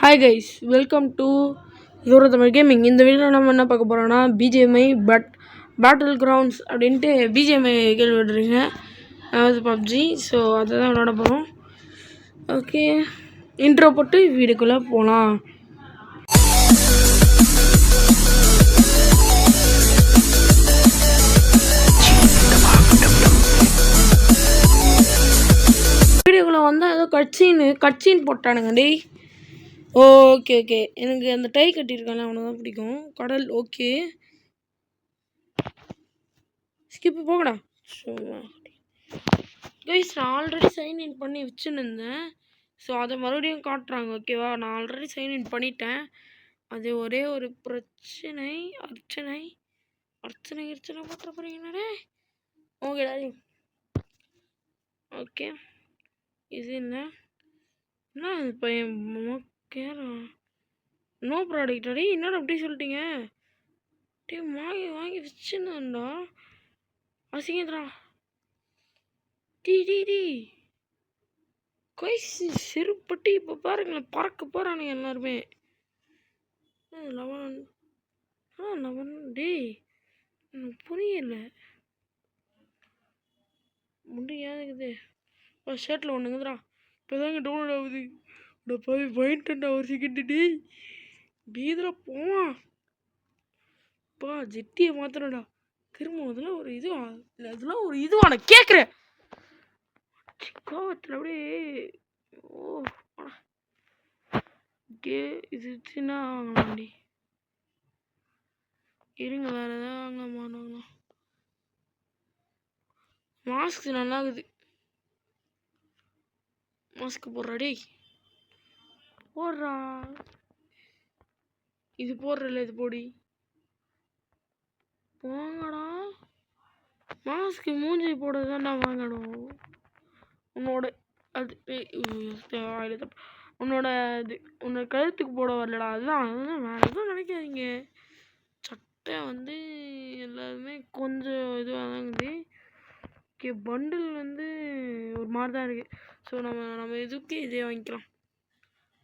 Hi guys, welcome to Zoro Tamil gaming. இந்த வீடியோவில் நம்ம என்ன பார்க்க போகிறோன்னா பிஜிஎம்ஐ பேட்டில் கிரவுண்ட்ஸ் அப்படின்ட்டு பிஜிஎம்ஐ கேள்விப்படுறீங்க. அதாவது பப்ஜி. ஸோ அதை தான் விளாட போகிறோம். ஓகே, இன்ட்ரோ போட்டு வீடியோக்குள்ளே போகலாம். வீடியோக்குள்ளே வந்தால் ஏதோ கட்சின்னு போட்டானுங்க டேய். ஓகே எனக்கு அந்த டை கட்டியிருக்காங்க அவனை தான் பிடிக்கும். கடல் ஓகே, ஸ்கிப்பு போகடா. கைஸ், நான் ஆல்ரெடி சைன்இன் பண்ணி வச்சுருந்தேன். ஸோ அதை மறுபடியும் காட்டுறாங்க. ஓகேவா, நான் ஆல்ரெடி சைன்இன் பண்ணிட்டேன். அது ஒரே ஒரு அர்ச்சனை போட்ட போகிறீங்கண்ணே. ஓகேடா. ஓகே, இது என்ன இப்போ நோ ப்ராடக்ட் அடி. என்னடா அப்படி சொல்லிட்டீங்க? டே வாங்கி வச்சுருந்தா அசிங்கடா. D choice செருப்பட்டி. இப்போ பாருங்களேன், பறக்க போகிறானுங்க எல்லாருமே. லவன் டே எனக்கு புரியல. முடியாதுக்குது. ஷர்ட்டில் ஒன்றுங்குதுடா. இப்போ தாங்க டவுன்லோட் ஆகுது. போய் வாங்கிட்டேன்டா ஒரு செகண்ட். டி பீதில் போவான் பா. ஜெட்டியை மாத்திரடா. திரும்ப அதெல்லாம் ஒரு இதுவா இல்லை, அதெல்லாம் ஒரு இதுவா நான் கேட்குறேன். கோவத்தில் அப்படியே இது சின்ன வாங்கலாம்டி. இருங்க, வேறு எதாவது வாங்கலாம். மாஸ்க் நல்லா இருக்குது. மாஸ்க் போடுறாடி. போடுறா. இது போடுறல, இது போடி. வாங்கடா. மாஸ்க்கு மூஞ்சி போடுறதாண்டா வாங்கணும். உன்னோட கழுத்துக்கு போட வரலடா. அதுதான் வேறு எதுவும் நினைக்காதீங்க. சட்டை எல்லாருமே கொஞ்சம் இதுவாக தான் இருக்குது. ஓகே, பண்டில் ஒரு மாதிரி தான் இருக்குது. ஸோ நம்ம இதுக்கு இதே வாங்கிக்கிறோம்.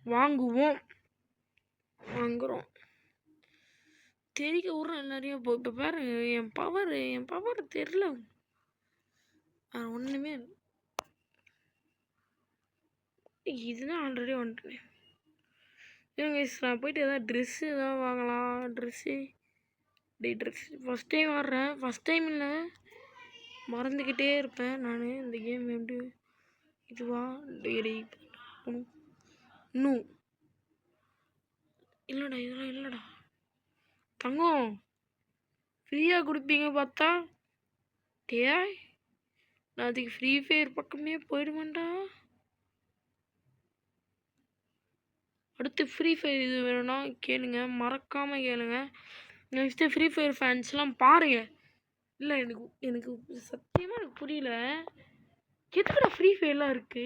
வாங்குகிறோம். தெரிக்க விட்றோம் எல்லாரையும். இப்போ பாரு, என் பவர் தெரில. ஒன்றுமே இதுதான் ஆல்ரெடி வந்துட்டேன். இல்லைங்க, நான் போயிட்டு எதாவது ட்ரெஸ்ஸு எதாவது வாங்கலாம். ட்ரெஸ்ஸு ஃபஸ்ட் டைம் ஆடுறேன். ஃபஸ்ட் டைம் இல்லை, மறந்துக்கிட்டே இருப்பேன் நான். இந்த கேம் எப்படி இதுவா டெய்லி இன்னும் இல்லைடா, இதெல்லாம் இல்லைடா. தங்கம் ஃப்ரீயாக கொடுப்பீங்க பார்த்தா டே, நான் அதுக்கு ஃப்ரீ ஃபயர் பக்கமே போயிடுவேன்டா. அடுத்து ஃப்ரீ ஃபயர் இது வேணும்னா கேளுங்க, மறக்காமல் கேளுங்க. நெக்ஸ்ட்டு ஃப்ரீ ஃபயர் ஃபேன்ஸ்லாம் பாருங்கள். இல்லை, எனக்கு சத்தியமாக எனக்கு புரியல. எதுக்குடா ஃப்ரீ ஃபயர்லாம் இருக்குது?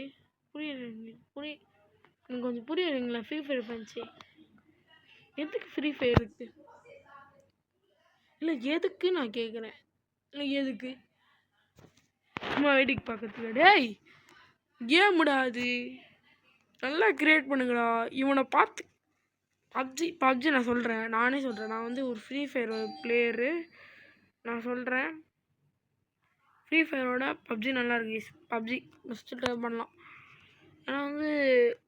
எனக்கு கொஞ்சம் புரியுதுங்களா? ஃப்ரீ ஃபயர் ஃபேன்ஸே எதுக்கு ஃப்ரீ ஃபயர் இருக்குது? இல்லை எதுக்கு நான் கேட்குறேன். இல்லை எதுக்கு சும்மா வேடிக்கை பார்க்கறதுக்கு? டேய் கேமுடா அது, நல்லா கிரியேட் பண்ணுங்கடா. இவனை பார்த்து பப்ஜி நான் சொல்கிறேன், நானே சொல்கிறேன். நான் ஒரு ஃப்ரீ ஃபயர் பிளேயரு. நான் சொல்கிறேன், ஃப்ரீ ஃபயரோட பப்ஜி நல்லா இருக்கு. பப்ஜி ஃபஸ்ட்டு ட்ரை பண்ணலாம். ஏன்னா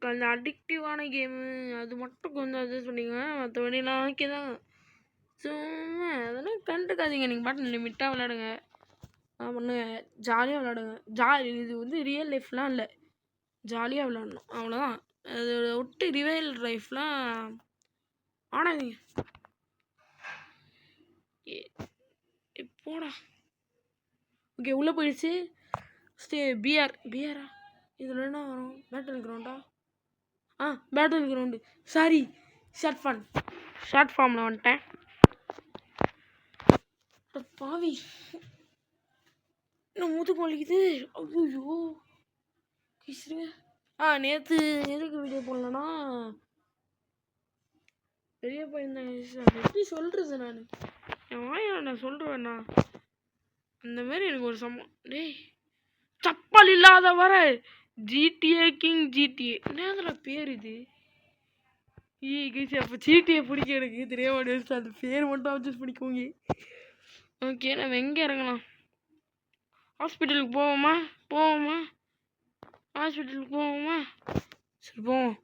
கொஞ்சம் அடிக்டிவான கேமு. அது மட்டும் கொஞ்சம் அட்ஜஸ்ட் பண்ணிக்கோங்க. மற்றபடிலாம் ஓகே தான். சும்மா அதெல்லாம் கண்டுக்காதீங்க. நீங்கள் பாட்டு லிமிட்டாக விளாடுங்க. பண்ணுங்க, ஜாலியாக விளாடுங்க. இது ரியல் லைஃப்லாம் இல்லை, ஜாலியாக விளாடணும், அவ்வளோதான். அதை விட்டு ரியல் லைஃப்லாம் ஆடாதீங்க. போடா. ஓகே, உள்ளே போயிடுச்சு. பிஆரா இதில் என்ன வரும்? பேட்டில் கிரவுண்டா? Battle ground. சாரி, ஷார்ட் ஃபார்மில் வந்துட்டேன். பாவி, இன்னும் முதுகு வலிக்குது. ஐயோ கிசுருங்க. நேற்று எதுக்கு வீடியோ போடலன்னா, பெரிய பையன் எப்படி சொல்கிறது? நான் என் வாயில் நான் சொல்கிறேண்ணா. அந்த மாதிரி எனக்கு ஒரு டேய் சப்பல் இல்லாத வர GTA கிங் GTA என்னதுல பேர் இது? கைஸ் அப்போ சீட்டியை பிடிக்க எனக்கு தெரியாம அந்த பேர் மட்டும் அட்ஜஸ்ட் பண்ணிக்கோங்க. ஓகே நம்ம எங்கே இறங்கலாம்? ஹாஸ்பிட்டலுக்கு போவோமா? ஹாஸ்பிட்டலுக்கு போவோமா? சரி போவோம்.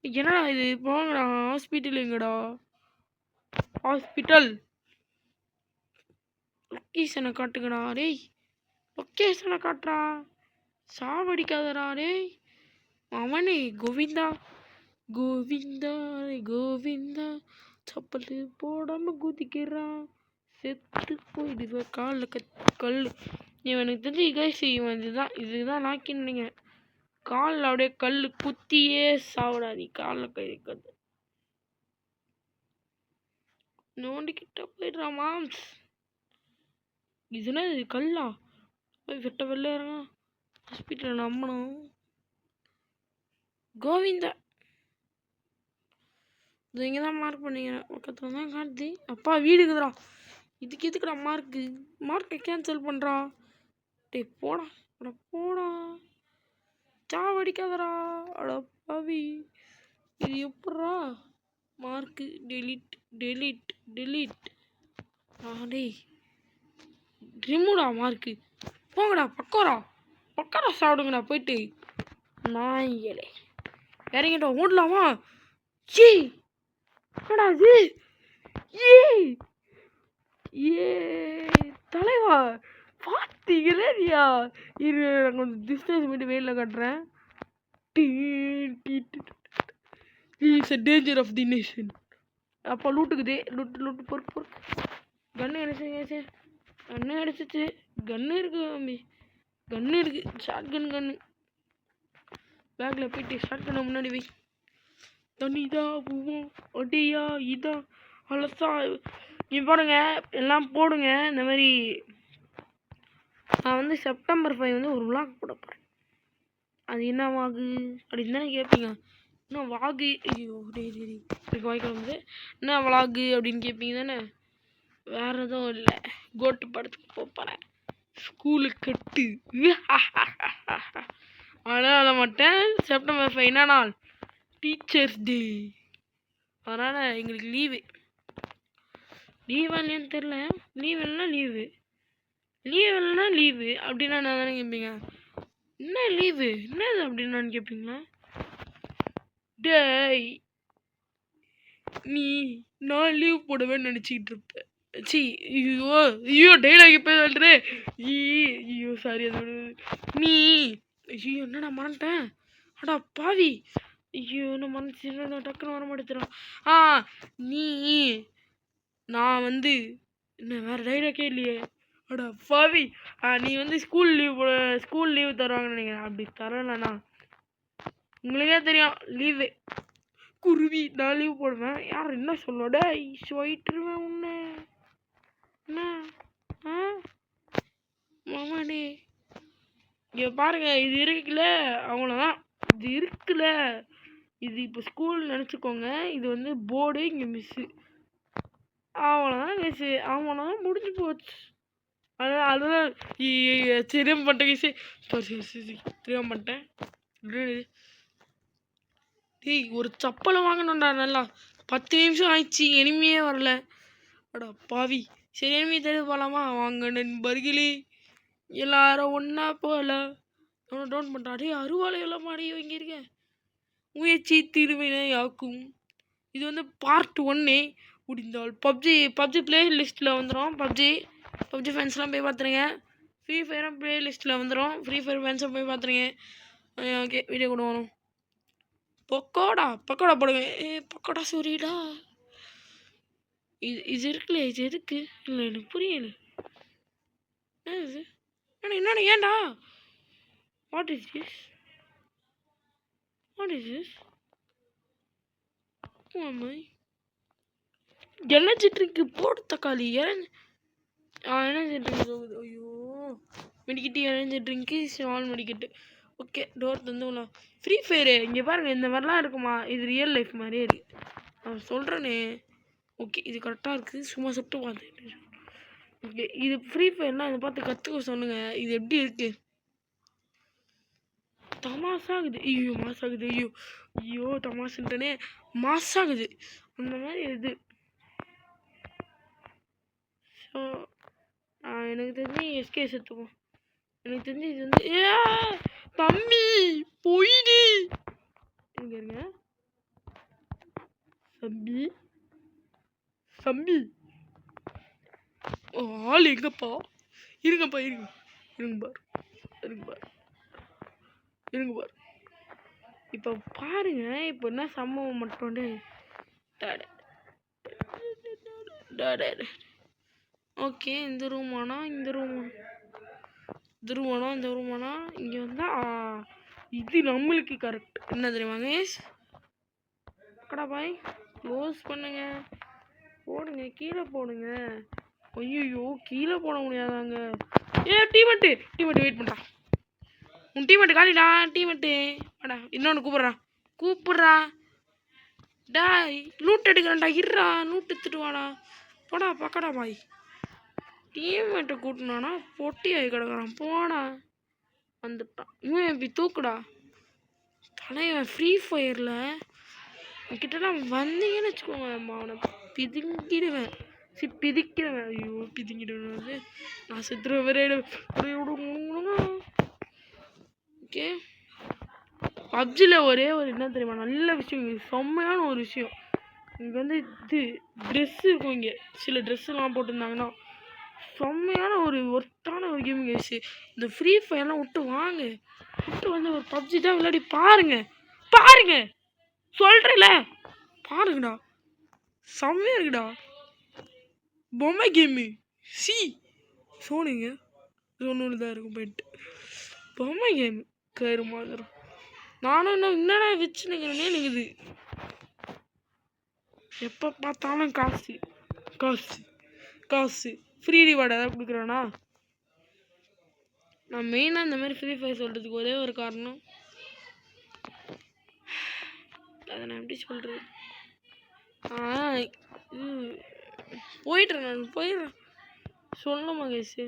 என்னடா இது? போங்கடா. ஹாஸ்பிட்டல் எங்கடா? ஹாஸ்பிட்டல் லொக்கேஷனை காட்டுங்கடா. டேய் லொக்கேஷனை காட்டுறா. சாவடிக்காதடா டேய். அவனே கோவிந்தா கோவிந்தா சப்பல் போடாம குதிக்கிறான். செத்து போயிடுவ காலில் கல். இவனுக்கு தெரிஞ்சு கைஸ் இவன் இதுதான் நாக்கின்னு நினைக்கிறேன். காலில் அப்படியே கல் குத்தியே சாவிடா. நீ காலில் கை வைக்கிறது நோண்டிக்கிட்ட போயிடுறா மாம்ஸ். இதுனா இது கல்லா? போய் வெட்ட வெளில இறங்க. ஹாஸ்பிட்டல் நம்பணும். கோவிந்தா இது இங்கே தான் மார்க் பண்ணிக்கிறேன். பக்கத்தில் தான் காட்டுது. அப்பா வீடு இருக்குதுடா. இதுக்கு எதுக்குடா மார்க்கை கேன்சல் பண்ணுறா. டேய் போடா போடா. சாவடிக்காதடா. அட பாவி. இது எப்படா மார்க்கு? டெலிட் டேய் ரிமூடா மார்க்கு. போங்கடா பக்கோடா சாப்பிடுங்கடா போயிட்டு. நாய்களே இறங்கிட்டோம். ஓடலாமா? என்னடா இது? தலைவா பார்த்தீங்களே இல்லையா? இரு நான் கொஞ்சம் டிஸ்டன்ஸ் மட்டும் வெயிலில் காட்டுறேன். It's a danger of the nation. அப்போ லூட்டுக்குது. லூட்டு பொறுக்கு. கன்று அடிச்சு கன்று இருக்கு. ஷார்ட் கன்று பேக்கில் போயிட்டு ஷார்ட் கண்ணை முன்னாடி வை. தண்ணிதா பூவோம் அடியா இதான் அலசா. நீ பாருங்க எல்லாம் போடுங்க. இந்த மாதிரி நான் வந்து செப்டம்பர் 5 வந்து ஒரு விளாக் போட போகிறேன். அது என்ன வாகு அப்படின்னு தானே கேட்பீங்க. இன்னும் வாகு ஐயோ எனக்கு வாய்க்கால் வந்து என்ன விளாகு அப்படின்னு கேட்பீங்க தானே. வேறு எதுவும் இல்லை. கோட்டு படத்துக்கு போகிறேன். ஸ்கூலுக்கு கட்டு. ஆனால் அதை மட்டும் செப்டம்பர் 5 என்ன நாள்? Teachers day. அதனால் எங்களுக்கு லீவு இல்லையான்னு தெரில. லீவு இல்லைன்னா லீவு அப்படின்னா என்ன தானே கேட்பீங்க. என்ன லீவு என்னது அப்படின்னான்னு கேட்பீங்களா? டேய் நான் லீவ் போடுவேன்னு நினச்சிக்கிட்டு இருப்பேன். ஐயோ டைலாக் இப்போ சொல்கிறேன். ஐயோ சாரி. அது ஐயோ என்னடா மறந்துட்டேன். அடா பாவி. ஐயோ நான் மனசு டக்குன்னு வர மாட்டேங்கிறான். நான் வந்து என்ன வேறு டைலாக்கே இல்லையே. அடா பாவி. நீ வந்து ஸ்கூல் லீவு தருவாங்கன்னு நினைக்கிறேன். அப்படி தரலண்ணா உங்களுக்கே தெரியும் லீவு. குருவி நான் லீவ் போடுவேன். யார் என்ன சொல்லோட சொல்லிட்டுருவேன் உன்ன என்ன மாமாடே. இங்கே பாருங்க இது இருக்குல்ல அவ்வளோதான். இது இப்போ ஸ்கூல் நினச்சிக்கோங்க. இது வந்து போர்டு. இங்கே மிஸ்ஸு. அவ்வளோதான் மிஸ்ஸு. அவ்வளோதான் முடிஞ்சு போச்சு. அதுதான் தெரியாம பண்ணிட்டேன். சரி தெரியாம பண்ணிட்டேன். டேய் ஒரு சப்பலை வாங்கணும்டா. நல்லா 10 நிமிஷம் ஆயிடுச்சு. எனிமையே வரல. அடா பாவி. சரி எனிமையை தெரிஞ்சு போகலாமா? வாங்க நண்பர்களே எல்லாரும் ஒன்றா போகலாம். டவுன் பண்ணுறா. டே அருவாலை எல்லாம் மாடி இங்கே இருக்கேன். முயற்சி திருவினையாக்கும். இது வந்து பார்ட் 1. முடிந்தால் பப்ஜி பிளே லிஸ்ட்டில் வந்துடும். பப்ஜி ஃபேன்ஸ்லாம் போய் பார்த்துருங்க. ஃப்ரீ ஃபயரும் பிளே லிஸ்ட்டில் வந்துடும். ஃப்ரீ ஃபயர் ஃபேன்ஸும் போய் பார்த்துருங்க. ஓகே வீடியோ கொண்டு வரும். பக்கோடா போடுங்க. பக்கோடா சூரிடா. இது இருக்குல்ல. இது எதுக்கு இல்லை எனக்கு புரியல. இது என்னடா ஏன்டா? What is this? Energy drink போடு தக்காளி. எனர்ஜி ட்ரிங்க் போகுது. ஐயோ medkit energy drink small medkit. Okay door தந்துங்களா. ஃப்ரீ ஃபயரு இங்கே பாருங்கள். இந்த மாதிரிலாம் இருக்குமா? இது ரியல் லைஃப் மாதிரியே இருக்குது. நான் சொல்கிறேனே. ஓகே இது கரெக்டாக இருக்குது. சும்மா சுட்டு பார்த்துக்கிட்டு. ஓகே இது ஃப்ரீ ஃபயர்னால் இதை பார்த்து கற்றுக்க சொல்லுங்கள். இது எப்படி இருக்குது? தமாசாகுது. ஐயோ மாசாகுது. ஐயோ ஐயோ தமாசுன்ட்டனே மாசாகுது அந்த மாதிரி இது. ஸோ எனக்கு தெரிஞ்சு எஸ்கே செத்துவோம். எனக்கு தெரிஞ்சு இது வந்து தம்பி போயிடு இங்க இருங்க. தம்பி தம்பி ஆள் எங்கப்பா? இருங்கப்பா இருங்க பாரு. இப்போ பாருங்க இப்போ என்ன சம்பவம் மட்டும். ஓகே இந்த ரூம் ஆனா இங்கே வந்தா இது நம்மளுக்கு கரெக்ட். என்ன தெரியுமா கேஸ்? கடா பாய் க்ளோஸ் பண்ணுங்க, போடுங்க கீழே போடுங்க. ஐயோ கீழே போட முடியாதாங்க. டீமெட்டு வெயிட் பண்ணுறான். உன் டீமெட்டு காலிடா. டீமெட்டு வாடா, இன்னொன்று கூப்பிட்றா. டாய் லூட் எடுக்கிறேன்டா, இருறா லூட் எடுத்துட்டு வாடா. போடா பக்கடா பாய். டீம்மேட்டை கூட்டினானா பொட்டி ஆகி கிடக்குறான். போடா வந்துட்டான். இவன் எப்படி தூக்குடா தலைவன். ஃப்ரீ ஃபயரில் கிட்டலாம் வந்தீங்கன்னு வச்சுக்கோங்க, அவனை பிதிக்கிடுவேன். ஐயோ பிதிங்கிடுவேன் வந்து நான் செத்துருவேன். ஓகே பப்ஜியில் ஒரே ஒரு என்ன தெரியுமா நல்ல விஷயம், செம்மையான ஒரு விஷயம். இங்கே வந்து இது ட்ரெஸ்ஸு இருக்கும். இங்கே சில ட்ரெஸ்ஸுலாம் போட்டிருந்தாங்கன்னா செம்மையான ஒரு ஒர்த்தான ஒரு கேமிங் ஆயிடுச்சு. இந்த ஃப்ரீ ஃபயர்லாம் விட்டு வந்து ஒரு பப்ஜி தான் விளையாடி பாருங்க சொல்கிறேன்ல, பாருங்கடா செம்மையாக இருக்குடா பொம்மை கேமு. சோனிங்க ஒன்று தான் இருக்கும் போயிட்டு பொம்மை கேமு கயிறு மாதிரி. நானும் இன்னும் என்னடா வச்சுனுங்கிறேனே நிற்குது. எப்போ பார்த்தாலும் காசு ஃப்ரீ ரிவார்டு ஏதாவது கொடுக்குறானா? நான் மெயினாக இந்த மாதிரி ஃப்ரீ ஃபயர் சொல்கிறதுக்கு ஒரே ஒரு காரணம், அதை நான் எப்படி சொல்கிறது, போயிடுறேன் சொல்லணுமா கேஸு?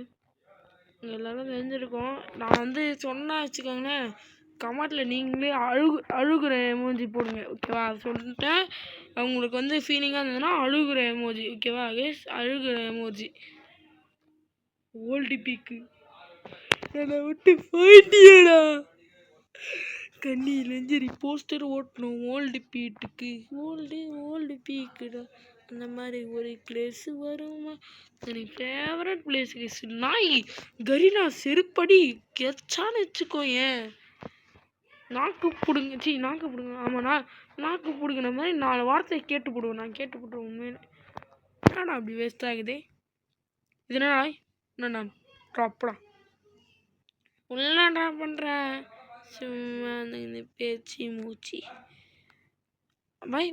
எல்லோரும் தெரிஞ்சிருக்கோம். நான் வந்து சொன்னால் வச்சுக்கோங்களேன், கமெண்ட்டில் நீங்களே அழுகுற எமோஜி போடுங்க ஓகேவா? சொல்லிட்டேன். அவங்களுக்கு வந்து ஃபீலிங்காக இருந்ததுன்னா அழுகுற எமோஜி ஓகேவா கேஸ்? அழுகுற எமோஜி. ஓல்டு பீக்கு என்னை விட்டு போயிட்டியடா. கண்ணீர் நெஞ்சரி போஸ்டர் ஓட்டணும் ஓல்டு பீக்குடா. அந்த மாதிரி ஒரு பிளேஸ் வருமா? எனக்கு ஃபேவரட் பிளேஸ் கேஸ் நாய் கரீனா செருப்படி கெச்சான்னு வச்சுக்கோ. ஏன் நாக்கு பிடுங்க ஆமாண்ணா, நாக்கு பிடுங்கின மாதிரி 4 வார்த்தையை கேட்டு போடுவேன். நான் கேட்டு போட்டுருவேன் உண்மையில. என்னடா அப்படி வேஸ்ட் ஆகுது இது? என்ன நான் ட்ராப்படா உள்ளடா பண்ணுறேன் சும்மா இந்த பேச்சு மூச்சு. பாய்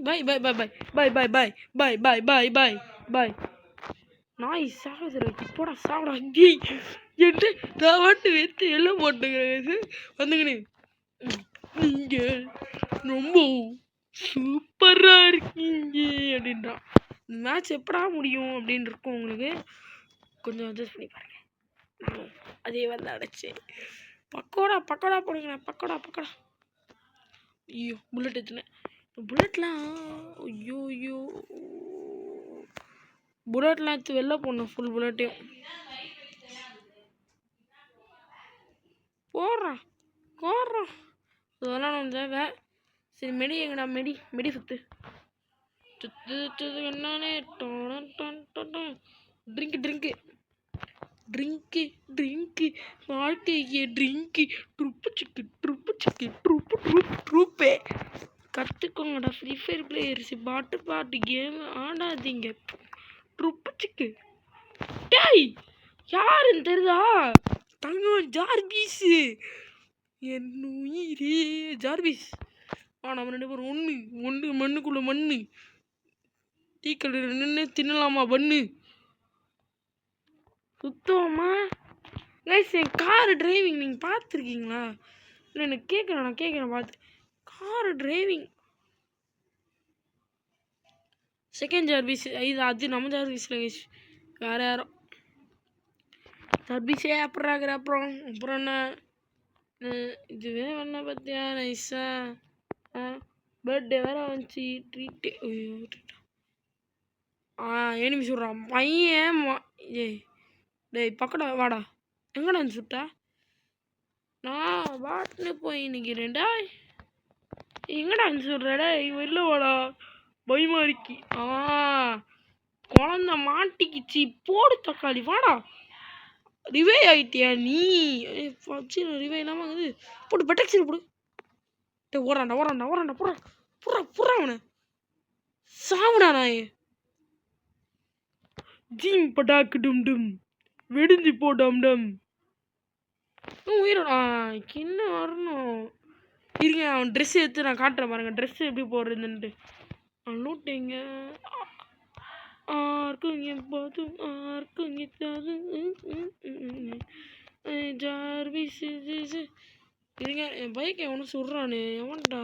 நாய் சாகுதுடா. இப்போடா சாப்பிடா என்று நான் வாட்டு வைத்து எல்லாம் போட்டுக்கிறேன். வந்துங்கண்ணே நீங்கள் ரொம்ப சூப்பராக இருக்கீங்க அப்படின்றான். மேட்ச் எப்படா முடியும் அப்படின்னு இருக்கும் உங்களுக்கு. கொஞ்சம் அட்ஜஸ்ட் பண்ணி பாருங்க. அதே வந்து அடைச்சி பக்கோடா போடுங்கண்ணே. பக்கோடா ஐயோ புல்லட் எடுத்துனேன். புல்லட்லாம் ஐயோ புல்லட்லாம் எடுத்து வெளில போடணும். ஃபுல் புல்லட்டையும் போடுறான் அதெல்லாம் நம்ம தேவை. சரி மெடி எங்கடா? மெடி சுத்து என்னன்னே ட்ரிங்க்கு வாழ்க்கைக்கு ட்ரிங்க்கு ட்ரூப்பே கற்றுக்கோங்கடா. ஃப்ரீ ஃபயர் பிளேயர்ஸ் பாட்டு கேம் ஆடாதீங்க. ட்ரூப்பு சிக்கு டேய் யாருன்னு தெரியுதா? தங்கம் ஜார்பீஸு என் உயிரே ஜார்பீஸ். நம்ம 2 பேரும் ஒன்று மண்ணுக்குள்ள மண்ணு டீக்கல் நின்று தின்னலாமா பண்ணு சுத்தமா கைஸ். என் கார் டிரைவிங் நீங்கள் பார்த்துருக்கீங்களா? இல்லை எனக்கு கேட்குறேன் பார்த்து. கார் டிரைவிங் செகண்ட் ஜார்பீஸ் அது நம்ம ஜார்பீஸில் கைஸ் வேறு யாரும் ஜார்பீஸே அப்புறம் என்ன இதுவே பண்ண பார்த்தியா நைஸா? பர்த்டே வேற வந்துச்சு ட்ரீட்டு. எனிமி சொல்கிறான் பையன் ஏய் டேய் பக்கடா வாடா. எங்கடா சுட்டா? நான் பாட்டுன்னு போய் நிற்கிறேன்டா. எங்கடா சொல்கிறடா வெளில வாடா. பயமா இருக்கி. குழந்த மாட்டிக்கிச்சு. போடு தக்காளி வாடா. ரிவே ஆயிட்டியா நீ? ரிவே இல்லாமல் இருக்குது. போட்டு பெட்டக்ஸில் போடு. ஓராண்டா ஓராண்டா ஓராண்டா புறா புறா புறா அவனை சாவுடா நாயே. ஜீம் பட்டாக்கு டும் டும் வெடிஞ்சு போ டம் டம். உயிரோடா இன்னும் வரணும். இருங்க அவன் ட்ரெஸ் எடுத்து நான் காட்டுறேன் பாருங்க. ட்ரெஸ் எப்படி போடுறதுன்ட்டு. லூட்டிங்க ஆர்க்குங்க போதும் ஆர்க்குங்க ஜார்விஸ். இருங்க என் பைக் எவனும் சொல்கிறானே. எவன்டா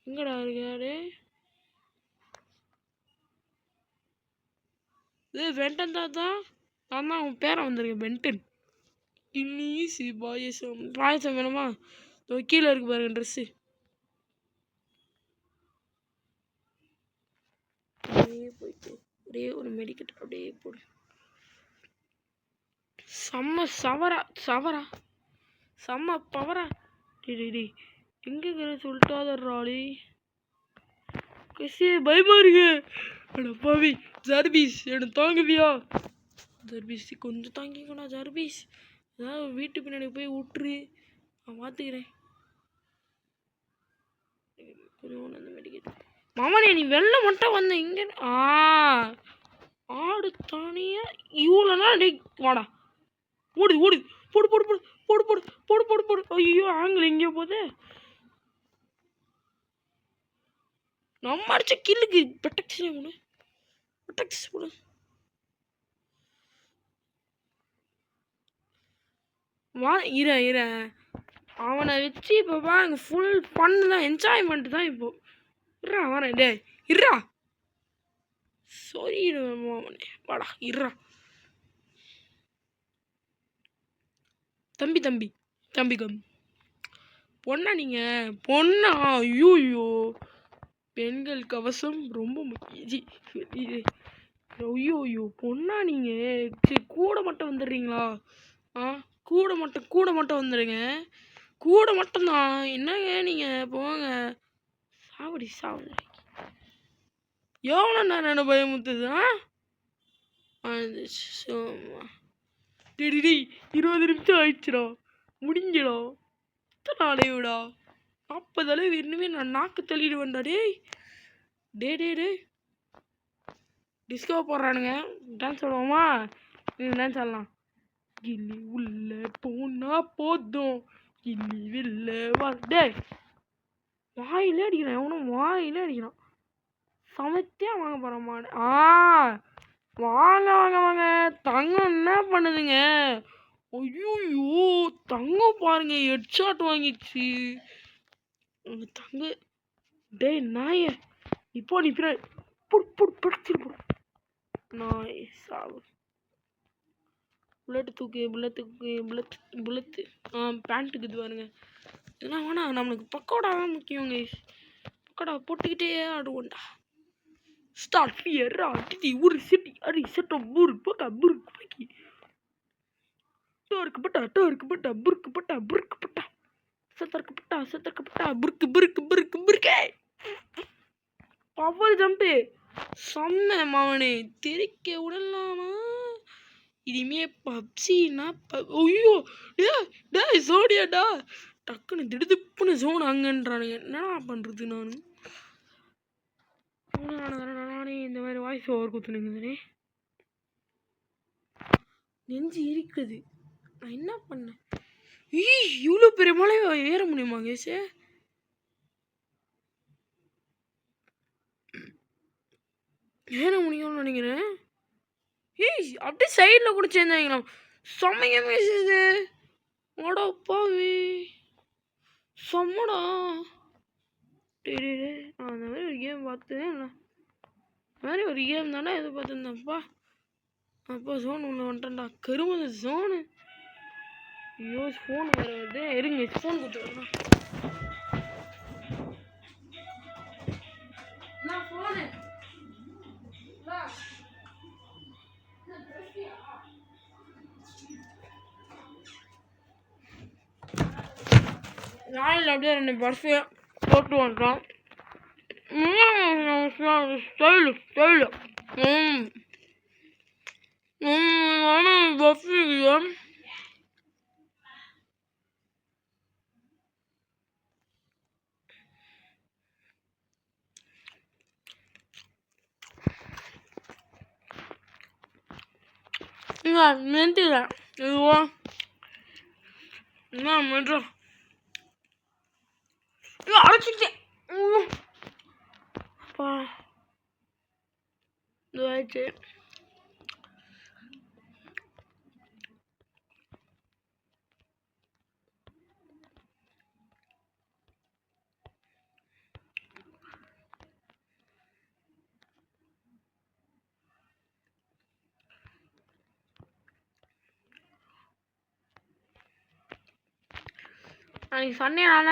எங்கடா இருக்காரு? இது வெண்டன் தாத்தா. நான் தான் அவன் பேரை வந்திருக்கேன் பென்டன். இன்னீசி பாயசம். பாயசம் வேணுமா? கீழே இருக்கு பாருங்க ட்ரெஸ்ஸு. அப்படியே போயிட்டு அப்படியே ஒரு மெடிக்கெட் அப்படியே போடு. செம்ம சவரா சவரா செம்ம பவரா. டி எங்கே சொல்லிட்டாதராளி கசி பயமா இருக்கு. பாவி ஜர்பீஸ் எனக்கு தாங்குவியா? ஜர்பீஸ் கொஞ்சம் தாங்கிக்கணும் ஜர்பீஸ். அதாவது வீட்டு பின்னாடி போய் விட்டுரு, நான் பார்த்துக்கிறேன். மாமனே நீ வெளில மட்டும் வந்த இங்க. ஆடு தானியா இவ்வளோ நாள் டே வாடா. ஓடுது ஓடுது போடு போடு போடு போடு போடு போடு போடு போடு. ஐயோ ஆங்கிள் எங்கேயோ போகுது. நம்ம அடிச்ச கில்லுக்கு பெட்டக்ஸ் போடு பெட்டக்ஸ் போடு. வா இர அவனை வச்சு இப்போ பாருங்க ஃபுல் பண்ணு தான் என்ஜாய்மெண்ட் தான் இப்போ. இருறா வரேன் டே இருறா. சொல்லிடுவேன் வாடா இருறா. தம்பி தம்பி தம்பிகம் பொண்ணா நீங்கள் பொண்ணா? ஐயோயோ பெண்கள் கவசம் ரொம்ப முக்கியம். ஐயோயோ பொண்ணா நீங்கள்? சரி கூட மட்டும் வந்துடுறீங்களா? கூட மட்டும் வந்துடுங்க. கூட மட்டும்தான் என்னங்க நீங்கள் போங்க. சாவடி சாவடி எவ்வளோ நேரம் என்ன பயமுத்துது? டேடி 20 நிமிஷம் ஆயிடுச்சுடா. முடிஞ்சிடா. எத்தனை அலைவுடா? 40 அளவு இன்னுமே நான் நாக்கு தள்ளிடுவேன்டா. டே டே டே டிஸ்கோ போடுறானுங்க. டான்ஸ் ஆடுவோமா? டான்ஸ் ஆடலாம். கில்லி உள்ள போனா போதும் கில்லி வெளில வா. டே வாயிலே அடிக்கிறான். எவனும் வாயிலே அடிக்கிறான். சமைத்தியா வாங்க போகிறோமான்னு. வாங்க வாங்க வாங்க. தங்கம் என்ன பண்ணுதுங்க? ஐயோயோ தங்கம் பாருங்க ஹெட்ஷாட் வாங்கிடுச்சு தங்க. டே நாய இப்போ நீ பின்னாடி புடிச்சிரு. நாய் சாவு. புல்லட்டு தூக்கு புல்லத்து பேண்ட்டுக்கு இது பாருங்க. இதெல்லாம் வேணா நம்மளுக்கு பக்கோடா தான் முக்கியங்க. பக்கோடா போட்டுக்கிட்டே ஆடுவோண்டா. ஸ்டார்ட் ஃபியரா டிடி ஒரு சிட்டி அரி செட்டம் புருக்கு பக்கா புருக்கு பக்கி டோருக்கு பட்டா புருக்கு பட்டா சத்தருக்கு பட்டா புருக்கு. பவர் ஜம்பு செம்ம மாவனே. தெரிக்க விடலாமா? இனிமே பப்சின்னா ஐயோ டே சோடியாடா. டக்குன்னு திடுப்புன்னு ஜோன் அங்கன்றானுங்க. என்னடா பண்ணுறது நானே இந்த மாதிரி வாய்ஸ் ஓவர் கொடுத்துனுங்க. நெஞ்சு இருக்குது. நான் என்ன பண்ணேன்? இவ்வளோ பெரிய மலை ஏற முடியுமா கேசே? ஏற முடியும்னு நினைக்கிறேன். அப்படியே சைடில் கூட சேர்ந்தாங்களா? செம்மையா பேசுது. ஓடா பாவி செம்மடா. நான் அந்த மாதிரி ஒரு கேம் பார்த்தேன். இல்லை அந்த மாதிரி ஒரு கேம் தானே எதிர்பார்த்துருந்தேன்ப்பா. அப்போ ஜோன் ஒன்று வந்துட்டேன்டா. கருமது ஜோனு. ஐயோ ஃபோன் வேறு வருது. இருங்க ஃபோன் கொடுத்துருங்க. நாளையில் அப்படியே 2 பர்ஃபி போட்டு வந்துட்டோம். ஸ்டைலு ஸ்டைலு பர்ஃபி மென்ட்டில இதுவா என்ன மென்ட்டு அரைச்சிட்டேன். அப்பா இதுவாச்சு. அன்றைக்கி சண்டேனால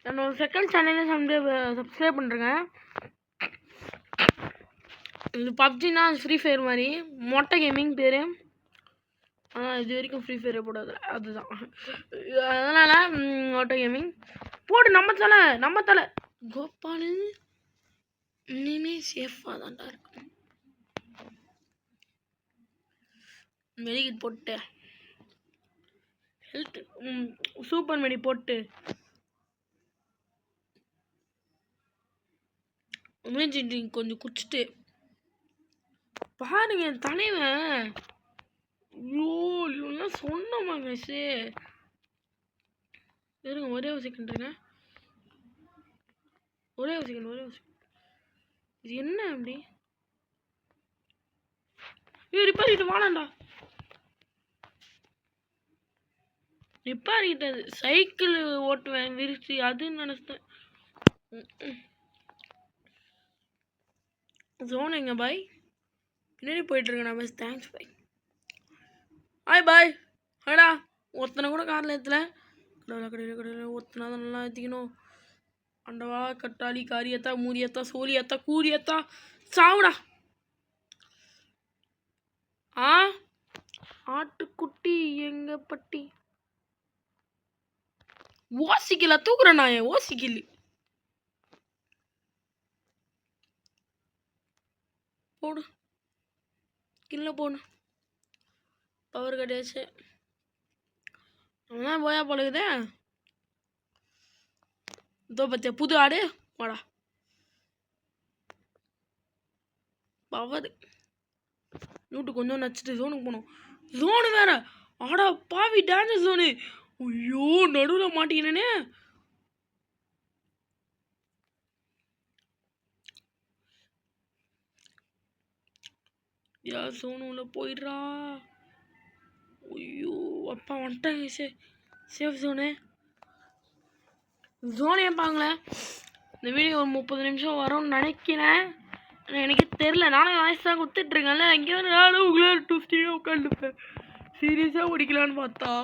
என்னோட செகண்ட் சேனலே சப்ஸ்கிரைப் பண்ணுறேங்க. இது பப்ஜினா ஃப்ரீ ஃபயர் மாதிரி மொட்டை கேமிங் பேர். ஆனால் இது வரைக்கும் ஃப்ரீ ஃபயரே போடாது, அதுதான். அதனால் மொட்டை கேமிங் போடு. நம்ம தலை கோபாலு இனிமே சேஃபாக தான்டா இருக்கும். மெடிக்கெட் போட்டு ஹெல்த் சூப்பர் மெடி போட்டு எனர்ஜி ட்ரிங்க் கொஞ்சம் குடிச்சிட்டு பாருங்க தலைவன். ஐயோ இவெல்லாம் சொன்னமாங்க இருங்க ஒரே ஒரு செகண்ட். இது என்ன அப்படி ரிப்பேர் வாடாண்டா. ரிப்பேர் கிட்டது சைக்கிள் ஓட்டுவேன் விரிச்சு அதுன்னு நினைச்சேன். ஜோன் எங்க பாய் பின்னாடி போயிட்டு இருக்கேன். பஸ் தேங்க்ஸ் பாய். ஹாய் பாய். ஹடா ஒருத்தனை கூட காரில் ஏற்றல. கடையில் ஒருத்தனா தான் நல்லா ஏற்றிக்கணும். அண்டவா கட்டாளி காரியத்தா மூரியத்தா சோழியத்தா கூரியத்தா சாவுடா. ஆட்டுக்குட்டி எங்க பட்டி ஓசிக்கல தூக்குறேன் நான். ஓசிக்கல் போடு கில்ல போடு. பவர் கிடையாச்சு. அவன் போயா பழகுதே. இதோ பத்தியா புது ஆடு வாடா. பவர் நூட்டு கொஞ்சம் நச்சுட்டு ஜோனுக்கு போனோம். ஜோனு வேற ஆடா பாவி டான்ஸ் ஜோனு. ஐயோ நடுவில் மாட்டிக்கினே. யா ஜோனு உள்ள போயிடுறா. ஐயோ அப்பா வந்துட்டாங்க. சேஃப் ஜோனே பாங்களே. இந்த வீடியோ ஒரு 30 நிமிஷம் வரும்னு நினைக்கிறேன். எனக்கு தெரில. நானும் வாய்ஸ் தான் கொடுத்துட்ருக்கேன்ல. இங்கே நானும் உங்களே 2 ஸ்டீடாக உட்காந்துப்பேன். சீரியஸாக முடிக்கலான்னு பார்த்தா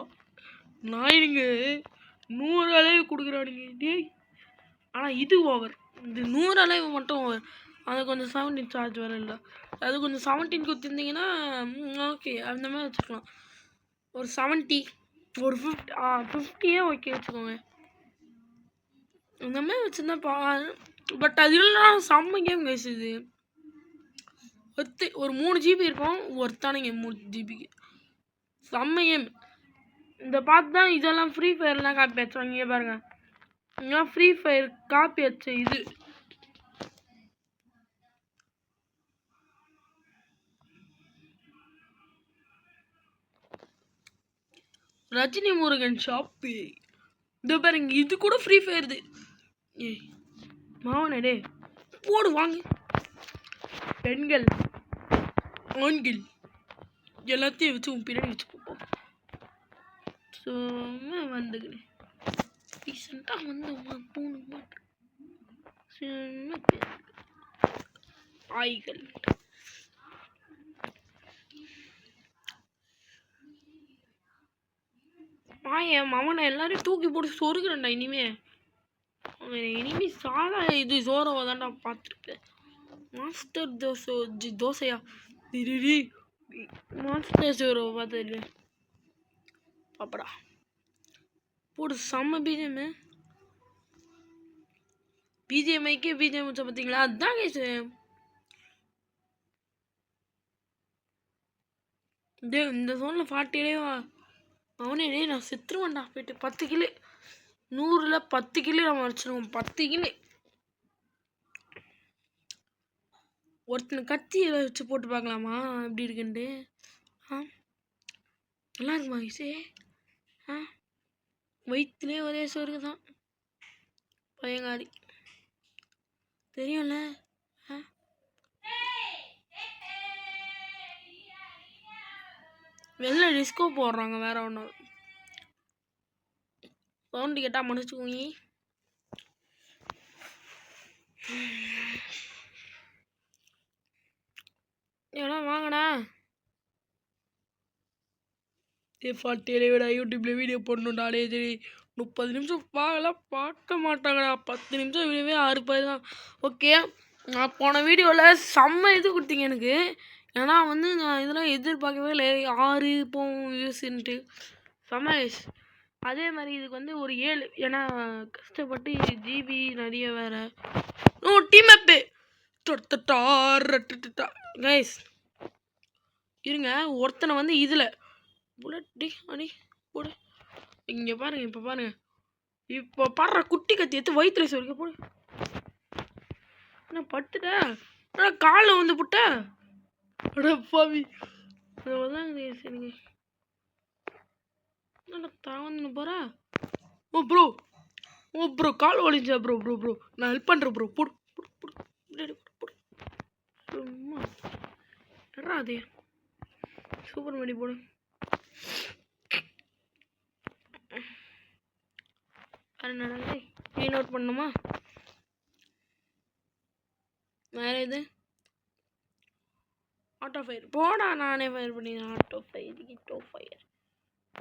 நாயினுங்க 100 அளவு கொடுக்குறானுங்க டேய். ஆனால் இது ஓவர். இது 100 அளவு மட்டும் ஓவர். அது கொஞ்சம் 17 சார்ஜ் வர இல்லை. அது கொஞ்சம் 17 கொடுத்துருந்தீங்கன்னா ஓகே அந்த மாதிரி வச்சுக்கலாம். ஒரு 70 ஒரு 50 ஓகே வச்சுக்கோங்க. இந்த மாதிரி வச்சுருந்தா பட் அது இல்லைனா செம்ம கேம் கைஸ். இது ஒரு 3 GB இருக்கும். ஒருத்தானுங்க 3 GBக்கு செம்ம கேம். இந்த பார்த்து தான் இதெல்லாம் ஃப்ரீ ஃபயர்லாம் காப்பி வச்சோம். இங்கே பாருங்க இங்கெல்லாம் ஃப்ரீ ஃபயர் காப்பி வச்ச இது. ரஜினி முருகன் ஷாப்பு. இந்த பாருங்க இது கூட ஃப்ரீ ஃபயர். இது ஏய் மாவனடே போடு வாங்க. பெண்கள் ஆண்கள் எல்லாத்தையும் வச்சு உன் பின்னாடி வச்சு போப்போம். சும்மா வந்துக்கிறேன் ரீசெண்டாக வந்து போன மாட்டேன். சும்மா ஆய்கள் என் மவனை எல்லாரையும் தூக்கி போட்டு சொருகிறேன்டா. இனிமே சாதா இது சோறவை தான்டா பார்த்துருக்கேன். மாஸ்டர் தோசையா திடீரி மாஸ்டர் சோறவை பார்த்துருக்கேன். பாப்படா போடு செம்ம பிஜிஎம். பிஜிஎம்ஐக்கே பிஜிஎம் வச்ச பார்த்தீங்களா? அதுதான் கேஸ். இந்த சோனில் 40 அவனே நான் செத்துருவேன்டா போயிட்டு. 10 கிலோ 100ல் 10 கிலோ நம்ம வச்சிருக்கோம். 10 கிலோ ஒருத்தனை கத்தி வச்சு போட்டு பார்க்கலாமா எப்படி இருக்குன்ட்டு? நல்லா இருக்குமா ஈஸே? வயிற்றுலேயே ஒரே சோறு தான் பையங்காரி, தெரியும்ல. வெளில டிஸ்கோ போடுறாங்க, வேற ஒன்றும் சவுண்டு கேட்டால் மன்னிச்சுக்கோங்க. ஏன்னா வாங்கண்ணா விட யூடியூப்ல வீடியோ போடணுண்டாலே சரி 30 நிமிஷம் பார்க்க மாட்டாங்கடா. 10 நிமிஷம் வீடியோவே 6 பேர் தான். ஓகே, நான் போன வீடியோவில் செம்ம இது கொடுத்தீங்க எனக்கு. ஏன்னா வந்து நான் இதெல்லாம் எதிர்பார்க்கவே இல்லை. 6 போகும் வியூஸ்ன்ட்டு செம்ம. அதே மாதிரி இதுக்கு வந்து ஒரு 7, ஏன்னா கஷ்டப்பட்டு ஜிபி நிறைய வேற. டீம் அப்பு கைஸ் இருங்க. ஒருத்தனை வந்து இதில் புல்லட் அடி போடு. இங்கே பாருங்க, இப்போ பாருங்க, இப்போ பாடுற குட்டி கத்தி எடுத்து வயிற்றுல சொல்லிக்க போடு. நான் பட்டுட்டேன், காலில் வந்து புட்டேன். அடப்பாவி சரிங்க. தாவந்து போகிறா. ஓ ப்ரோ கால் ஒழிஞ்சா ப்ரோ. நான் ஹெல்ப் பண்ணுறேன் ப்ரோ. போடு சும்மா அதே சூப்பர் மணி போடு. க்ளீன் அவுட் பண்ணுமா? வேற இது ஆட்டோ ஃபயர் போடா. நானே ஃபயர் பண்ணிடுறேன். ஆட்டோ ஃபயர்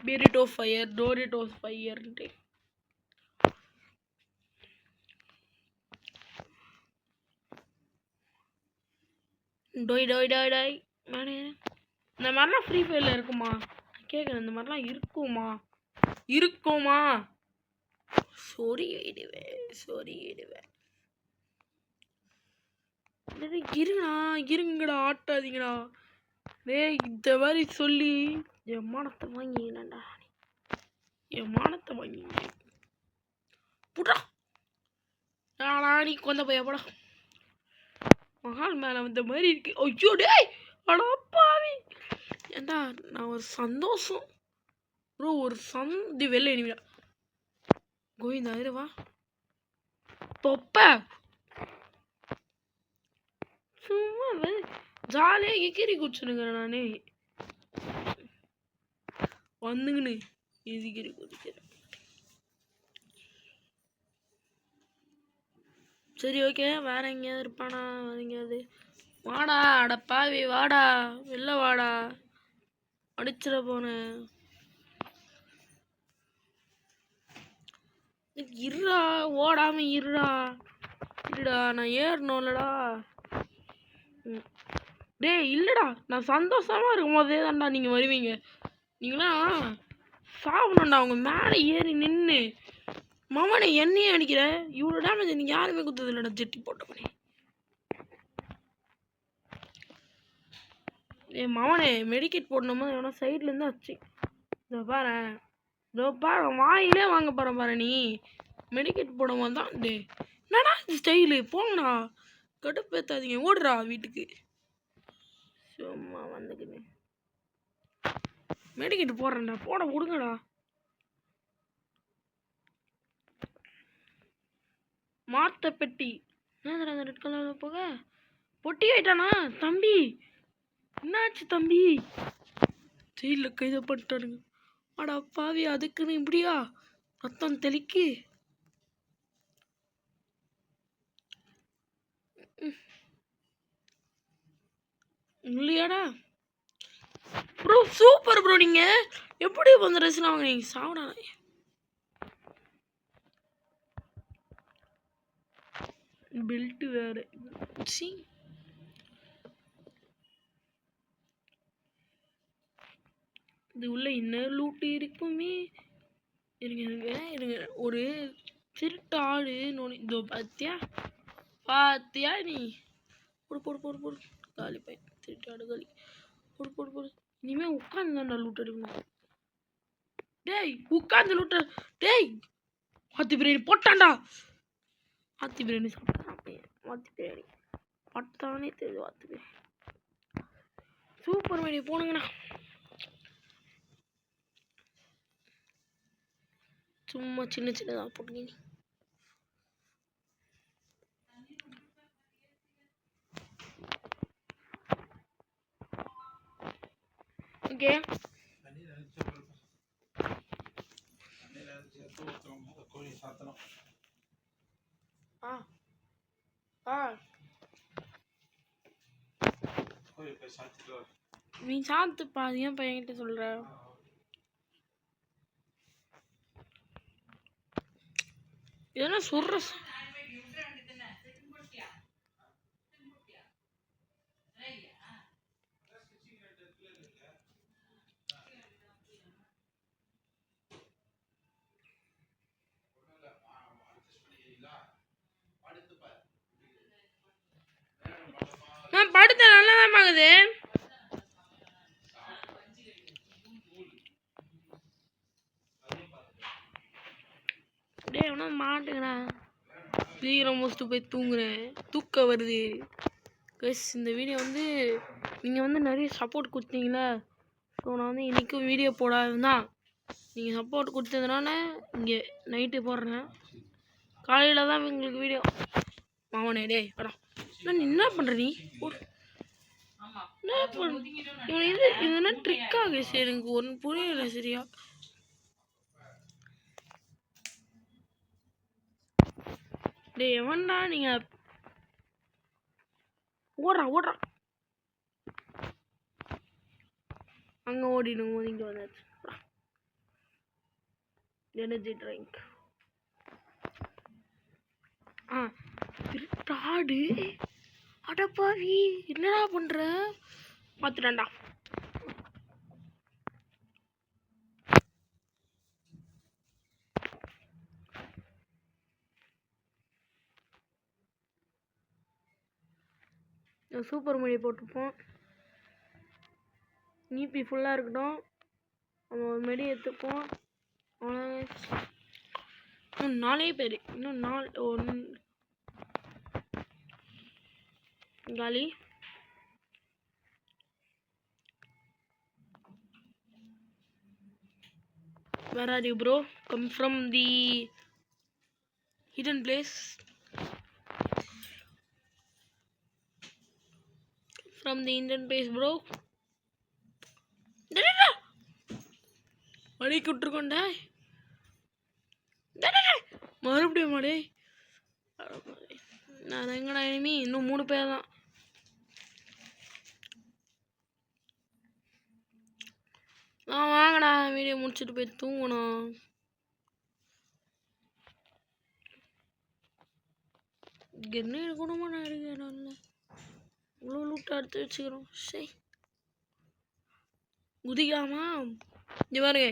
பெரிட்டோ ஃபயர் டோரிட்டோஸ் ஃபயர்ன்ட்டு. டோய் இந்த மாதிரிலாம் ஃப்ரீ ஃபயரில் இருக்குமா கேட்குறேன். இந்த மாதிரிலாம் இருக்குமா? சொரியிடுவேன். இருங்கடா ஆட்டாதீங்கடா. இந்த மாதிரி சொல்லி என் மானத்தை வாங்கினேன்டா. புடா நீ கொந்த பையா போடா. மகால் மேலே வந்த மாதிரி இருக்கு. ஐயோ டேய் அடப்பாவி. ஏண்டா நான் ஒரு சந்தோஷம் ப்ரோ, ஒரு சந்தி வெளில இனிமையா கோவிந்தா இருவா தொப்ப சும்மா ஜாலியாக எக்கிரி குடிச்சுனுங்கிறேன் நானே. வந்துங்கன்னு எதிக்கிரி குடிக்கிறேன். சரி ஓகே, வேற எங்கேயாவது இருப்பானா? எங்கேயாவது வாடா. அடப்பாவி வாடா, வெளில வாடா. அடிச்சிட போனேன். இருடா, ஓடாம இருடா. நான் ஏறணும்லடா. டேய் இல்லடா, நான் சந்தோஷமா இருக்கும் போதே தான்டா நீங்க வருவீங்க. நீங்களா சாப்பிடணும்டா. அவங்க மேலே ஏறி நின்று மவனை என்னையே அடிக்கிற. இவ்வளோ டேமேஜ் நீங்க யாருமே குத்துது இல்லடா. ஜெட்டி போட்டவனே மவனே மெடிக்கெட் போடணுமா? எவனா சைட்லேருந்து வச்சு இதோ பாரு வாயிலே வாங்க போகிறேன் பாரு. நீ மெடிக்கெட் போடும்போது தான் டே என்னடா இந்த ஸ்டைலு போங்கடா. கடுப்பேற்றாதீங்க, ஓடுறா வீட்டுக்கு. சும்மா வந்துக்குன்னு மெடிக்கெட் போடுறேன்டா. போட விடுங்கடா. மாத்த பெட்டி என்னடா அந்த ரெட் கலரில் போக பொட்டி ஆயிட்டானா தம்பி? என்னாச்சு தம்பி? ஜெயிலில் கைது பண்ணிட்டானுங்க. அடா பாவி, அதுக்குன்னு இப்படியா ரத்தம் தெளிக்கு? இல்லையாடா ப்ரோ? Super bro. நீங்க எப்படி வந்து ட்ரெஸ்லாம் வாங்குறீங்க? சாப்பிடா. பெல்ட் வேற. இது உள்ள இன்னும் லூட்டு இருக்குமே. இருங்க இருங்க இருங்க. ஒரு திருட்டு ஆடு நோனி இதோ பாத்தியா பாத்தியா நீ? போடு போடு போடு போடு. காலி பையன் திருட்டு ஆடு காலி. போடு போடு போடு. இனிமே உட்காந்து தான் லூட் அடிக்கணும். டேய் உட்காந்து லூட். டேய் வாத்தி பிரியாணி போட்டான்டா. வாத்தி பிரியாணி சாப்பிட்டான். வாத்தி பிரியாணி பட்டானே தெரியுது. வாத்தி பிரியாணி சூப்பர் மீடியா போனுங்கண்ணா. சும்மா சின்ன சின்னதாக போட்டுங்க. ஓகே நீ சாத்துப்பா. அது ஏன் பையன்கிட்ட சொல்ற? இதெல்லாம் சொல்ற நான் படுத்த நல்லாதான் பாக்குது. டே எவனா மாட்டுங்கண்ணா. சீக்கிரம் முடிச்சுட்டு போய் தூங்குறேன். தூக்கம் வருது. கைஸ் இந்த வீடியோ வந்து நீங்கள் வந்து நிறைய சப்போர்ட் கொடுத்தீங்களா? ஸோ நான் வந்து இன்றைக்கும் வீடியோ போடாதுதான். நீங்கள் சப்போர்ட் கொடுத்ததுனால இங்கே நைட்டு போடுறேன். காலையில் தான் உங்களுக்கு வீடியோ. மாவனே டே படம் நான் என்ன பண்ணுற நீ? என்ன பண்ண இது என்ன ட்ரிக்காக? சரி எனக்கு ஒன்று புரியலை சரியா. டே எவன்டா நீங்கள்? ஓடுறா அங்கே ஓடிடுங்க. இங்கே வந்தாச்சு. Energy drink. திருட்டாடு அடப்பாவி என்னடா பண்ற? பார்த்துட்டான்டா. சூப்பர் மொழி போட்டிருப்போம். நீபி ஃபுல்லாக இருக்கட்டும். நம்ம ஒரு மெடி எடுத்துப்போம். இன்னும் 4 பேர். இன்னும் 4 காலி. Where are you bro? Come from the hidden place. From the Indian place bro. மணி விட்டுருக்கோண்டா. மறுபடியும் மாடே. நான் எங்கடா இனிமே? இன்னும் 3 பேர் தான். வாங்கடா வீடியோ முடிச்சுட்டு போய் தூங்கணும். என்ன குடும்பமா நான் இருக்கேன். இவ்வளோ லூட்டை எடுத்து வச்சுக்கிறோம். சரி குதிக்காமா இது பாருங்க.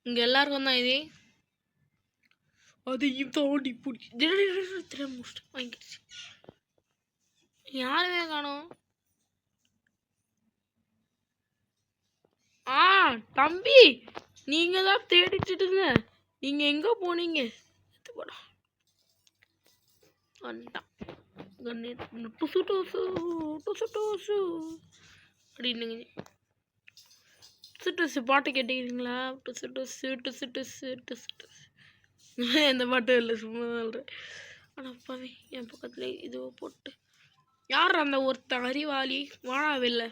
இங்கே எல்லாருக்கும் தான் இது. அதையும் தாண்டி பிடிச்சி வாங்கிடுச்சு. யாருமே காணோம். தம்பி நீங்க தான் தேடிச்சிட்டு இருங்க. நீங்க எங்க போனீங்க? அப்படின்னுங்க. பாட்டு கேட்டீங்களா? எந்த பாட்டும் இல்லை, சும்மா சொல்றேன். ஆனால் அப்பாவே என் பக்கத்துல இதுவோ போட்டு யார் அந்த ஒருத்த அறிவாளி வாழாவில்லை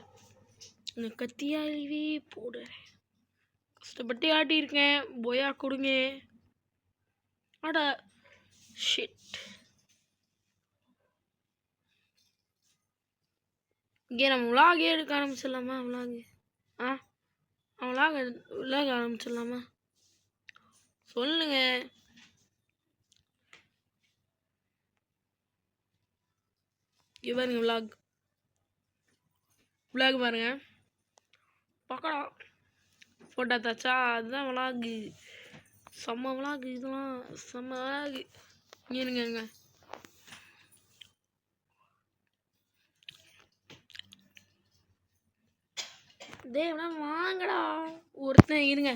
இந்த கத்தியாவி போடுறேன். கஷ்டப்பட்டு ஆட்டியிருக்கேன். போயா கொடுங்க. ஆடா ஷிட். இங்கே நம்ம விலாகே எடுக்க ஆரம்பிச்சிடலாமா? விலாகு விலாக ஆரம்பிச்சிடலாமா? சொல்லுங்க. பாருங்க விலாக் பாருங்க பார்க்கலாம். போட்டாத்தாச்சா? அதுதான் விளாகு. செம்ம விளாகு இதெல்லாம், செம்ம விளாகு. இருங்க தேவனா வாங்கடா ஒருத்தன் இருங்க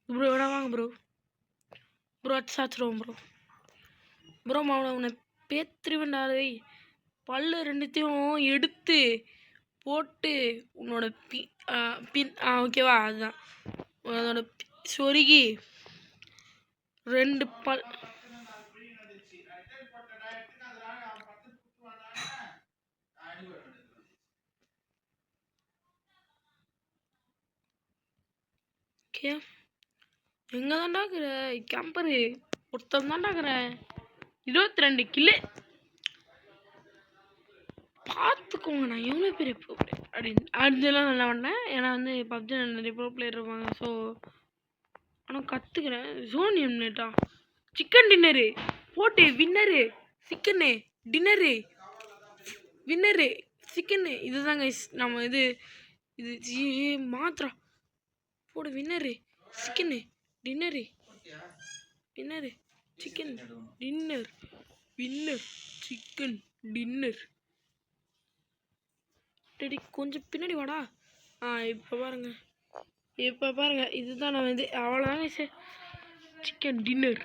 ப்ரோ. எவ்வளோ வாங்க ப்ரோ. ப்ரோ சாச்சிருவோம் ப்ரோ. ப்ரோ உன்னை பேத்துருவேண்டாரு. பல்லு ரெண்டுத்தையும் எடுத்து போட்டு உன்னோட பின் ஓகேவா? அதுதான் அதோட சொருகி 2 பல். ஓகே எங்கே தாண்டாக்குற கேம்பரு? ஒருத்தன் தாண்டாக்குற 22 கில்லு. பார்த்துக்கோங்க நான் எவ்வளோ பெரிய ப்ரோ பிளேயர் அப்படின்னு. அடுத்தெல்லாம் நல்லா பண்ணேன். ஏன்னா வந்து பப்ஜி நிறைய ப்ரோ பிளேயர் இருப்பாங்க. ஸோ ஆனால் கற்றுக்கிறேன். ஜோன் எம்னேட்டா சிக்கன் டின்னரு போட்டு winner chicken dinner winner chicken இதுதாங்க நம்ம இது மாத்திரா போடு winner chicken dinner winner chicken dinner winner chicken dinner. Teddy கொஞ்சம் பின்னாடி வாடா. இப்போ பாருங்க இதுதான் நான் வந்து அவ்வளோதாங்க சார் சிக்கன் டின்னர்.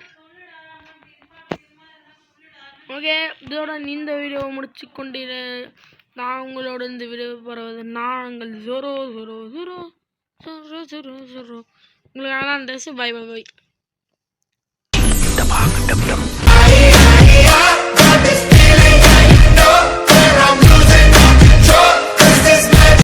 ஓகே இதோட இந்த வீடியோவை முடிச்சு கொண்டு நான் உங்களோட இந்த வீடியோ போகிறது நாங்கள் 0000000. உங்களுக்காக தான் அந்த பை பை பை.